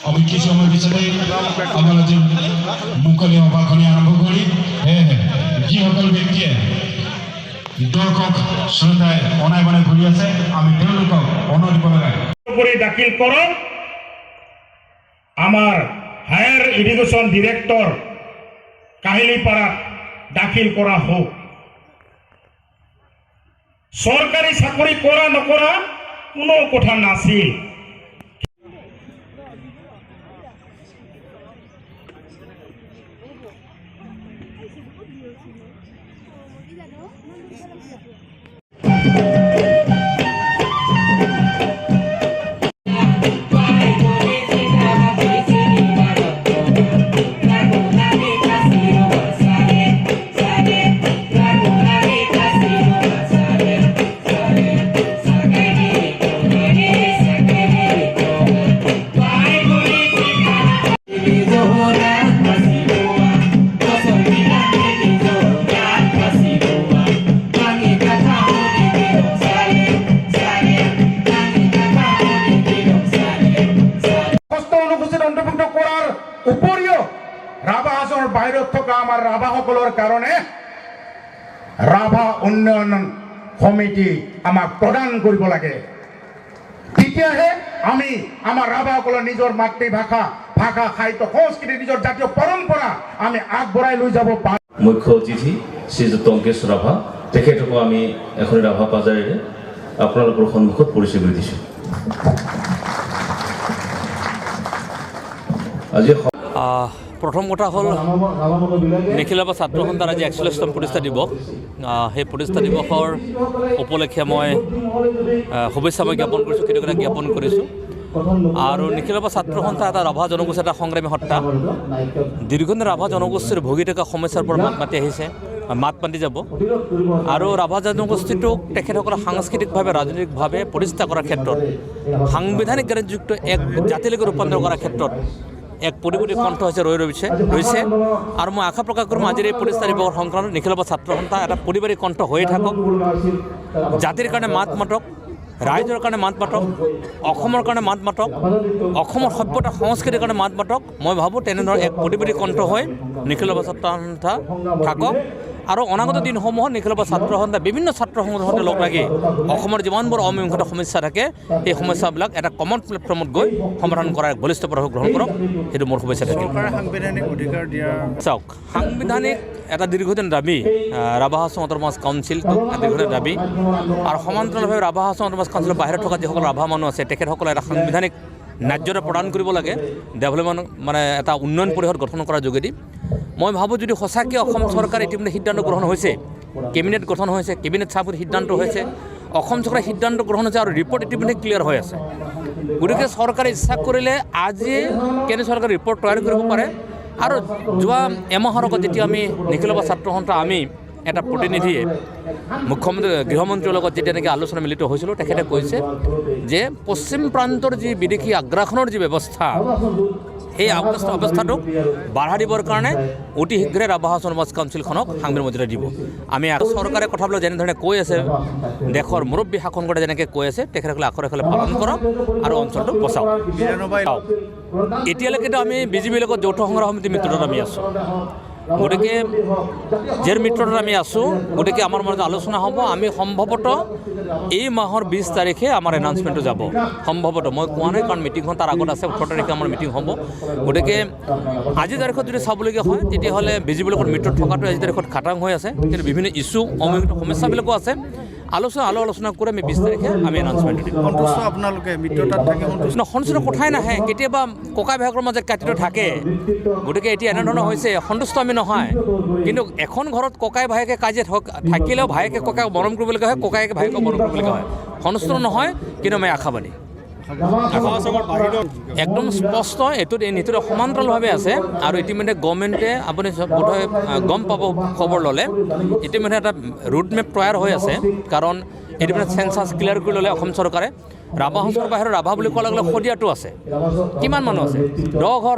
আমি কিছু সময় পিছতে আমৰা যে মুকলি সভাখনি আৰম্ভ কৰি যিসকল ব্যক্তিয়ে দৰ্শক শ্ৰোতাই অনাই বনাই ঘূৰি আছে আমি তেওঁলোকক অনুৰোধ দিব লাগে দাখিল কৰক আমাৰ হায়াৰ ইৰিগেশ্যন ডিৰেক্টৰ কাহিলীপাৰা দাখিল কৰা হোক সৰকাৰি চাকৰি কৰা নকৰা কোনো কথা নাছিল উপৰিও ৰাভা হাজৰ বাহিৰত থকা আমাৰ ৰাভাসকলৰ কাৰণে ৰাভা উন্নয়ন সমিতি আমাক প্ৰদান কৰিব লাগে তেতিয়াহে আমি আমাৰ ৰাভাসকলৰ নিজৰ মাতৃভাষা ভাষা সাহিত্য সংস্কৃতি নিজৰ জাতীয় পৰম্পৰা আমি আগবঢ়াই লৈ যাব পাৰোঁ মুখ্য অতিথি শ্ৰীযুক্ত অংকেশ ৰাভা তেখেতকো আমি এখন ৰাভা পাজাৰেৰে আপোনালোকৰ সন্মুখত পৰিচয় কৰি দিছোঁ আজি প্ৰথম কথা হ'ল নিখিল ৰাভা ছাত্ৰ সন্থাৰ আজি ৪১তম প্ৰতিষ্ঠা দিৱস সেই প্ৰতিষ্ঠা দিৱসৰ উপলক্ষে মই শুভেচ্ছা জ্ঞাপন কৰিছোঁ কৃতজ্ঞতা জ্ঞাপন কৰিছোঁ আৰু নিখিল ৰাভা ছাত্ৰ সন্থা এটা ৰাভা জনগোষ্ঠীৰ এটা সংগ্ৰামী সত্তা দীৰ্ঘদিন ৰাভা জনগোষ্ঠীৰ ভুগি থকা সমস্যাৰ পৰা মাত মাতি আহিছে মাত মাতি যাব আৰু ৰাভা জনগোষ্ঠীটোক তেখেতসকলে সাংস্কৃতিকভাৱে ৰাজনৈতিকভাৱে প্ৰতিষ্ঠা কৰাৰ ক্ষেত্ৰত সাংবিধানিক জ্ঞানযুক্ত এক জাতিলৈকে ৰূপান্তৰ কৰাৰ ক্ষেত্ৰত এক পৰিৱৰ্তিত কণ্ঠ হৈছে ৰৈছে আৰু মই আশা প্ৰকাশ কৰোঁ আজিৰ এই প্ৰতিষ্ঠা দিৱসৰ সংক্ৰান্তত নিখিল ৰাভা ছাত্ৰ সন্থা এটা পৰিবাৰিক কণ্ঠ হৈয়ে থাকক জাতিৰ কাৰণে মাত মাতক ৰাইজৰ কাৰণে মাত মাতক অসমৰ কাৰণে মাত মাতক অসমৰ সভ্যতা সংস্কৃতিৰ কাৰণে মাত মাতক মই ভাবোঁ তেনেধৰণৰ এক প্ৰতিবাদী কণ্ঠ হৈ নিখিল ৰাভা ছাত্ৰ সন্থা থাকক আৰু অনাগত দিনসমূহত নিখিল ৰাভা ছাত্ৰ সন্থা বিভিন্ন ছাত্ৰ সংগঠনৰ সৈতে লগ লাগি অসমৰ যিমানবোৰ অমীমাংসিত সমস্যা থাকে সেই সমস্যাবিলাক এটা কমন প্লেটফৰ্মত গৈ সমাধান কৰাৰ এক বলিষ্ঠ পদক্ষেপ গ্ৰহণ কৰক সেইটো মোৰ শুভেচ্ছা থাকিল সাংবিধানিক অধিকাৰ দিয়া চাওক সাংবিধানিক এটা দীৰ্ঘদিন দাবী ৰাভা হাজং অট'নমাছ কাউন্সিলটো এটা দীৰ্ঘদিন দাবী আৰু সমান্তৰালভাৱে ৰাভা হাজং অট'নমাছ কাউন্সিলৰ বাহিৰত থকা যিসকল ৰাভা মানুহ আছে তেখেতসকলে এটা সাংবিধানিক ন্যায্যতা প্ৰদান কৰিব লাগে ডেভেলপমেণ্ট মানে এটা উন্নয়ন পৰিষদ গঠন কৰাৰ যোগেদি মই ভাবোঁ যদি সঁচাকৈ অসম চৰকাৰে ইতিমধ্যে সিদ্ধান্ত গ্ৰহণ হৈছে কেবিনেট গঠন হৈছে কেবিনেট চাপত সিদ্ধান্ত হৈছে অসম চৰকাৰে সিদ্ধান্ত গ্ৰহণ হৈছে আৰু ৰিপৰ্ট ইতিমধ্যে ক্লিয়াৰ হৈ আছে গতিকে চৰকাৰে ইচ্ছা কৰিলে আজি কেন্দ্ৰীয় চৰকাৰে ৰিপৰ্ট তৈয়াৰ কৰিব পাৰে আৰু যোৱা এমাহৰ আগত যেতিয়া আমি নিখিল ৰাভা ছাত্ৰ সন্থা আমি এটা প্ৰতিনিধিয়ে মুখ্যমন্ত্ৰী গৃহমন্ত্ৰীৰ লগত যেতিয়া এনেকৈ আলোচনা মিলিত হৈছিলোঁ তেখেতে কৈছে যে পশ্চিম প্ৰান্তৰ যি বিদেশী আগ্ৰাসনৰ যি ব্যৱস্থা সেই অৱস্থাটোক বাধা দিবৰ কাৰণে অতি শীঘ্ৰে ৰাভা হাজং অট'নমাছ কাউন্সিলখনক সাংবিধানিক মৰ্যাদা দিব আমি চৰকাৰে কথাবিলাক যেনেধৰণে কৈ আছে দেশৰ মুৰব্বী শাসন কৰে যেনেকৈ কৈ আছে তেখেতসকলে আখৰে আখৰে পালন কৰক আৰু অঞ্চলটোক বচাওক এতিয়ালৈকেতো আমি বিজেপিৰ লগত যৌথ সংগ্ৰাম সমিতি মিত্ৰতাত আমি আছোঁ গতিকে যাৰ মিত্ৰতাত আমি আছোঁ গতিকে আমাৰ মাজত আলোচনা হ'ব আমি সম্ভৱতঃ এই মাহৰ ২০ তাৰিখে আমাৰ এনাউন্সমেণ্টটো যাব সম্ভৱতঃ মই কোৱা নাই কাৰণ মিটিংখন তাৰ আগত আছে ১৮ তাৰিখে আমাৰ মিটিং হ'ব গতিকে আজিৰ তাৰিখত যদি চাবলগীয়া হয় তেতিয়াহ'লে বিজেপিৰ লগত মিত্ৰত থকাটো আজিৰ তাৰিখত খাটাং হৈ আছে কিন্তু বিভিন্ন ইছ্যু অমীমাংসিত সমস্যাবিলাকো আছে আলোচনা কৰি আমি ২০ তাৰিখে আমি এনাউন্সমেণ্টটো দিম সন্তুষ্ট আপোনালোকে মিত্ৰতাত থাকি সন্তুষ্ট কথাই নাহে কেতিয়াবা ককাই ভায়েকৰ মাজত কাটিটো থাকে গতিকে এতিয়া এনেধৰণৰ হৈছে সন্তুষ্ট আমি নহয় কিন্তু এখন ঘৰত ককাই ভায়েকে কাজিয়া থাকিলেও ভায়েকে ককাইক মৰম কৰিবলগীয়া হয় ককায়েকে ভায়েকক মৰম কৰিবলগীয়া হয় সন্তুষ্ট নহয় কিন্তু আমি আশাবাদী একদম স্পষ্ট এইটোত এই নীতিটো সমান্তৰালভাৱে আছে আৰু ইতিমধ্যে গভৰ্ণমেণ্টে আপুনি বোধহয় গম পাব খবৰ ল'লে ইতিমধ্যে এটা ৰুট মেপ তৈয়াৰ হৈ আছে কাৰণ ইতিমধ্যে চেঞ্চাছ ক্লিয়াৰ কৰি ল'লে অসম চৰকাৰে ৰাভা হাজংৰ বাহিৰত ৰাভা বুলি কোৱাৰ লগে লগে শদিয়াটো আছে কিমান মানুহ আছে ১০ ঘৰ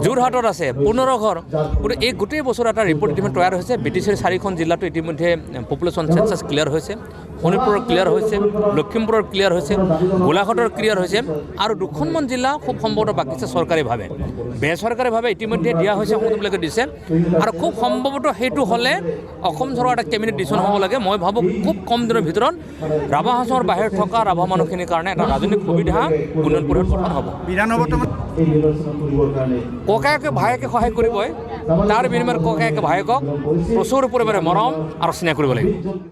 যোৰহাটত আছে 15 ঘৰ। গতিকে এই গোটেই বছৰ এটা ৰিপৰ্ট ইতিমধ্যে তৈয়াৰ হৈছে। BTCৰ 4খন জিলাতো ইতিমধ্যে পপুলেশ্যন চেঞ্চাছ ক্লিয়াৰ হৈছে। শোণিতপুৰৰ ক্লিয়াৰ হৈছে, লখিমপুৰৰ ক্লিয়াৰ হৈছে, গোলাঘাটৰ ক্লিয়াৰ হৈছে আৰু 2খনমান জিলা খুব সম্ভৱতঃ বাকী আছে চৰকাৰীভাৱে। বেচৰকাৰীভাৱে ইতিমধ্যে দিয়া হৈছে, সংগঠনবিলাকে দিছে আৰু খুব সম্ভৱতঃ সেইটো হ'লে অসম চৰকাৰ এটা কেবিনেট ডিচিশ্যন হ'ব লাগে। মই ভাবোঁ খুব কম দিনৰ ভিতৰত ৰাভা হাজোৰ বাহিৰত থকা ৰাভা মানুহখিনিৰ কাৰণে এটা ৰাজনৈতিক সুবিধা উন্নয়ন পৰিষদ গঠন হ'ব। বিধানসভাতো ককায়েকে ভায়েকে সহায় কৰিবই, তাৰ বিনিময়ত ককায়েকে ভায়েকক প্ৰচুৰ পৰিমাণে মৰম আৰু স্নেহ কৰিব লাগিব।